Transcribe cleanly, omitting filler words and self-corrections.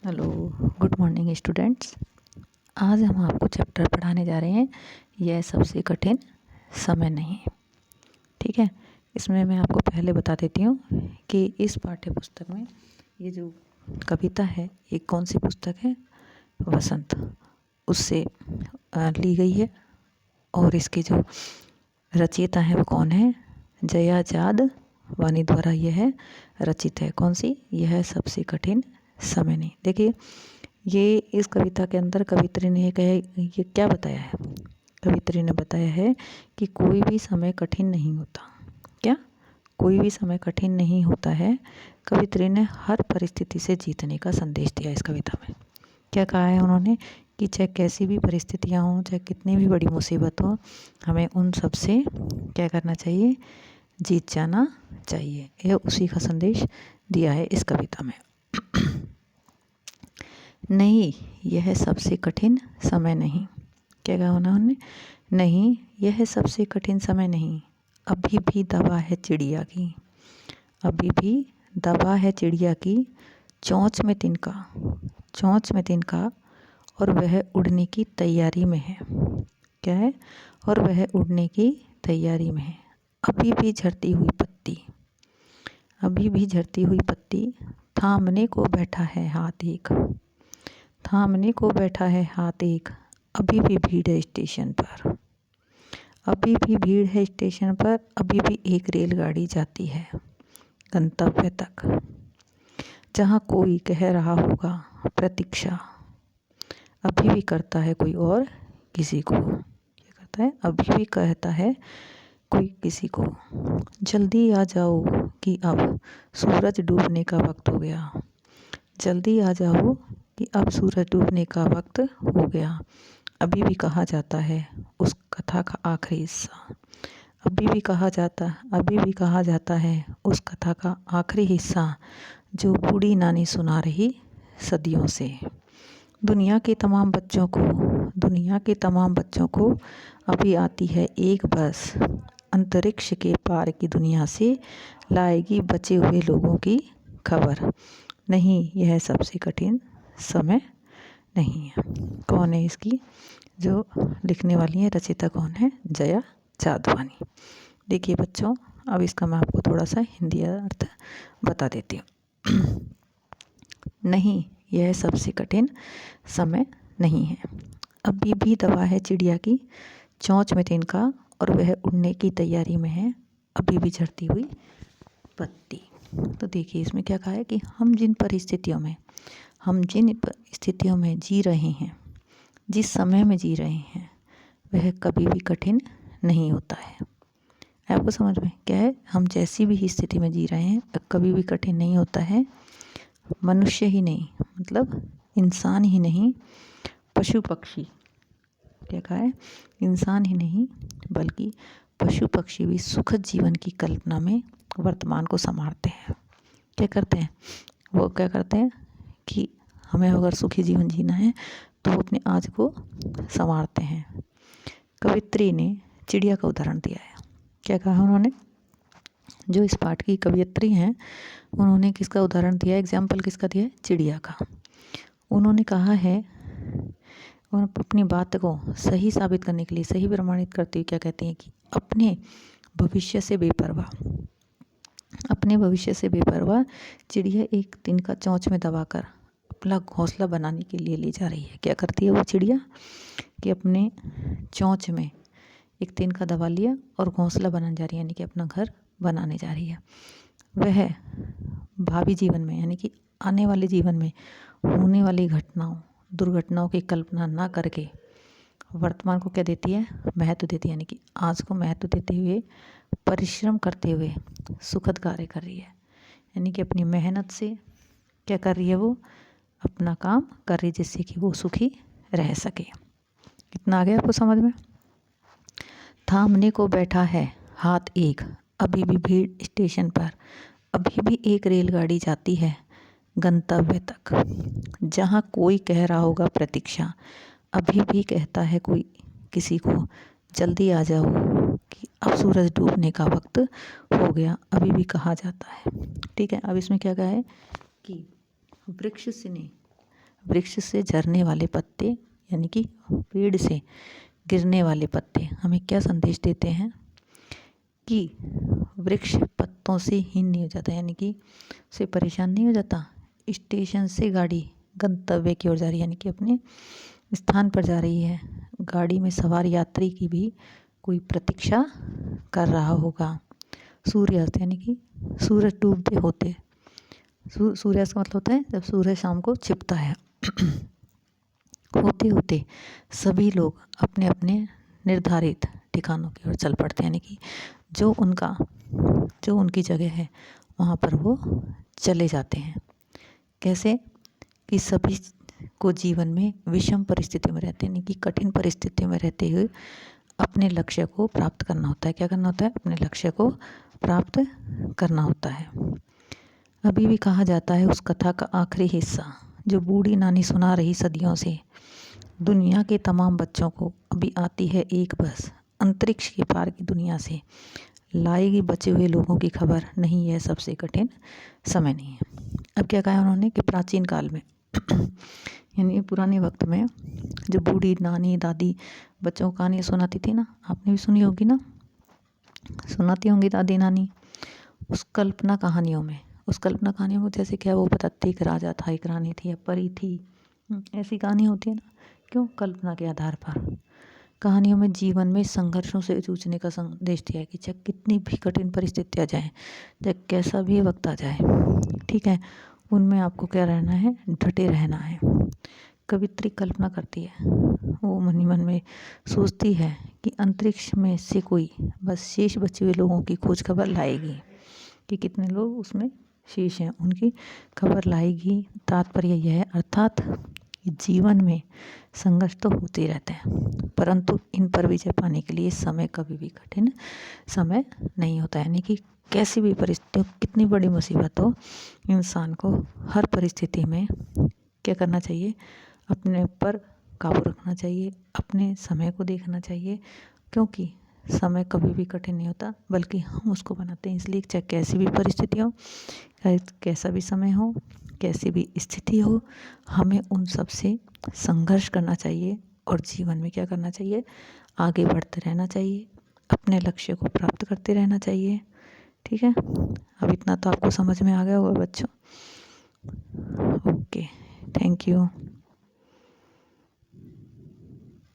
Hello, good morning students. आज हम आपको चैप्टर पढ़ाने जा रहे हैं, यह सबसे कठिन समय नहीं। ठीक है, इसमें मैं आपको पहले बता देती हूँ कि इस पाठ्य पुस्तक में ये जो कविता है ये कौन सी पुस्तक है, वसंत, उससे ली गई है। और इसके जो रचयिता है वो कौन है, जया जाद वानी द्वारा यह रचित है। कौन सी, यह सबसे कठिन समय नहीं। देखिए, ये इस कविता के अंदर कवित्री ने ये क्या बताया है, कवित्री ने बताया है कि कोई भी समय कठिन नहीं होता। क्या, कोई भी समय कठिन नहीं होता है। कवित्री ने हर परिस्थिति से जीतने का संदेश दिया इस कविता में। क्या कहा है उन्होंने कि चाहे कैसी भी परिस्थितियाँ हों, चाहे कितनी भी बड़ी मुसीबत हो, हमें उन सब से क्या करना चाहिए, जीत जाना चाहिए। यह उसी का संदेश दिया है इस कविता में। नहीं, यह सबसे कठिन समय नहीं। क्या कहा उन्होंने, नहीं, यह सबसे कठिन समय नहीं। अभी भी दवा है चिड़िया की, अभी भी दवा है चिड़िया की, चोंच में तिनका, चोंच में तिनका, और वह उड़ने की तैयारी में है। क्या है, और वह उड़ने की तैयारी में है। अभी भी झड़ती हुई पत्ती, अभी भी झड़ती हुई पत्ती, थामने को बैठा है हाथ एक, थामने को बैठा है हाथ एक। अभी भी भीड़ है स्टेशन पर, अभी भी भीड़ है स्टेशन पर, अभी भी एक रेलगाड़ी जाती है गंतव्य तक, जहाँ कोई कह रहा होगा प्रतीक्षा, अभी भी करता है कोई और किसी को। क्या करता है, अभी भी कहता है कोई किसी को, जल्दी आ जाओ कि अब सूरज डूबने का वक्त हो गया, जल्दी आ जाओ कि अब सूरज डूबने का वक्त हो गया। अभी भी कहा जाता है उस कथा का आखिरी हिस्सा, अभी भी कहा जाता, अभी भी कहा जाता है उस कथा का आखिरी हिस्सा, जो बूढ़ी नानी सुना रही सदियों से। दुनिया के तमाम बच्चों को, दुनिया के तमाम बच्चों को अभी आती है एक बस, अंतरिक्ष के पार की दुनिया से लाएगी बचे हुए लोगों की खबर। नहीं, यह सबसे कठिन समय नहीं है। कौन है इसकी जो लिखने वाली है, रचयिता कौन है, जया जादवानी। देखिए बच्चों, अब इसका मैं आपको थोड़ा सा हिंदी अर्थ बता देती हूँ। नहीं, यह सबसे कठिन समय नहीं है। अभी भी दवा है चिड़िया की, चोंच में तिनका, और वह उड़ने की तैयारी में है, अभी भी झड़ती हुई पत्ती। तो देखिए इसमें क्या कहा है कि हम जिन परिस्थितियों में, हम जिन स्थितियों में जी रहे हैं, जिस समय में जी रहे हैं, वह कभी भी कठिन नहीं होता है। आपको समझ में क्या है, हम जैसी भी स्थिति में जी रहे हैं कभी भी कठिन नहीं होता है। मनुष्य ही नहीं, मतलब इंसान ही नहीं, पशु पक्षी, क्या कहा है, इंसान ही नहीं बल्कि पशु पक्षी भी सुखद जीवन की कल्पना में वर्तमान को संवारते हैं। क्या करते हैं, वो क्या करते हैं कि हमें अगर सुखी जीवन जीना है तो वो अपने आज को संवारते हैं। कवित्री ने चिड़िया का उदाहरण दिया है। क्या कहा उन्होंने, जो इस पाठ की कवियत्री हैं उन्होंने किसका उदाहरण दिया, एग्जाम्पल किसका दिया है, चिड़िया का। उन्होंने कहा है, और अपनी बात को सही साबित करने के लिए, सही प्रमाणित करते हुए क्या कहते हैं कि अपने भविष्य से बेपरवाह, अपने भविष्य से बेपरवाह चिड़िया एक दिन का चोंच में दबाकर अपना घोंसला बनाने के लिए ले जा रही है। क्या करती है वो चिड़िया कि अपने चोंच में एक दिन का दबा लिया और घोंसला बनाने जा रही है, यानी कि अपना घर बनाने जा रही है। वह भावी जीवन में, यानी कि आने वाले जीवन में होने वाली घटनाओं, दुर्घटनाओं की कल्पना ना करके वर्तमान को क्या देती है, महत्व देती है, यानी कि आज को महत्व देते हुए परिश्रम करते हुए सुखद कार्य कर रही है। यानी कि अपनी मेहनत से क्या कर रही है, वो अपना काम कर रही है जिससे कि वो सुखी रह सके। कितना आ गया आपको समझ में। थामने को बैठा है हाथ एक, अभी भी भीड़ स्टेशन पर, अभी भी एक रेलगाड़ी जाती है गंतव्य तक, जहाँ कोई कह रहा होगा प्रतीक्षा, अभी भी कहता है कोई किसी को, जल्दी आ जाओ कि अब सूरज डूबने का वक्त हो गया, अभी भी कहा जाता है। ठीक है, अब इसमें क्या कहा है कि वृक्ष से ने वृक्ष से झरने वाले पत्ते यानी कि पेड़ से गिरने वाले पत्ते हमें क्या संदेश देते हैं कि वृक्ष पत्तों से हीन नहीं हो जाता, यानी कि उसे परेशान नहीं हो जाता। स्टेशन से गाड़ी गंतव्य की ओर जा रही है, यानी कि अपने स्थान पर जा रही है। गाड़ी में सवार यात्री की भी कोई प्रतीक्षा कर रहा होगा। सूर्यास्त यानी कि सूरज डूबते होते, सूर्यास्त का मतलब होता है जब सूरज शाम को छिपता है। होते होते सभी लोग अपने अपने निर्धारित ठिकानों की ओर चल पड़ते हैं, यानी कि जो उनकी जगह है वहाँ पर वो चले जाते हैं। कैसे कि सभी को जीवन में विषम परिस्थितियों में रहते हैं, यानी कि कठिन परिस्थितियों में रहते हुए अपने लक्ष्य को प्राप्त करना होता है। क्या करना होता है? अपने लक्ष्य को प्राप्त करना होता है। अभी भी कहा जाता है उस कथा का आखिरी हिस्सा जो बूढ़ी नानी सुना रही सदियों से, दुनिया के तमाम बच्चों को अभी आती है एक बस, अंतरिक्ष के पार की दुनिया से लाएगी बचे हुए लोगों की खबर, नहीं यह सबसे कठिन समय नहीं है। अब क्या कहा उन्होंने कि प्राचीन काल में यानी पुराने वक्त में जो बूढ़ी नानी दादी बच्चों को कहानी सुनाती थी ना, आपने भी सुनी होगी ना, सुनाती होंगी दादी नानी। उस कल्पना कहानियों में जैसे क्या वो बताती थी, एक राजा था, एक रानी थी, या परी थी, ऐसी कहानी होती है ना। क्यों? कल्पना के आधार पर। कहानियों में जीवन में संघर्षों से जूझने का संदेश दिया है कि चाहे कितनी भी कठिन परिस्थितियाँ जाएं, चाहे कैसा भी वक्त आ जाए, ठीक है, उनमें आपको क्या रहना है? डटे रहना है। कवित्री कल्पना करती है, वो मन ही मन में सोचती है कि अंतरिक्ष में से कोई बस शेष बचे हुए लोगों की खोज खबर लाएगी, कि कितने लोग उसमें शेष हैं उनकी खबर लाएगी। तात्पर्य यह है, अर्थात जीवन में संघर्ष तो होते रहते हैं, परंतु इन पर विजय पाने के लिए समय कभी भी कठिन समय नहीं होता। यानी कि कैसी भी परिस्थिति हो, कितनी बड़ी मुसीबत हो, इंसान को हर परिस्थिति में क्या करना चाहिए? अपने ऊपर काबू रखना चाहिए, अपने समय को देखना चाहिए, क्योंकि समय कभी भी कठिन नहीं होता, बल्कि हम उसको बनाते हैं। इसलिए चाहे कैसी भी परिस्थिति हो, कैसा भी समय हो, कैसी भी स्थिति हो, हमें उन सब से संघर्ष करना चाहिए और जीवन में क्या करना चाहिए? आगे बढ़ते रहना चाहिए, अपने लक्ष्य को प्राप्त करते रहना चाहिए। ठीक है, अब इतना तो आपको समझ में आ गया होगा बच्चों। Okay, thank you.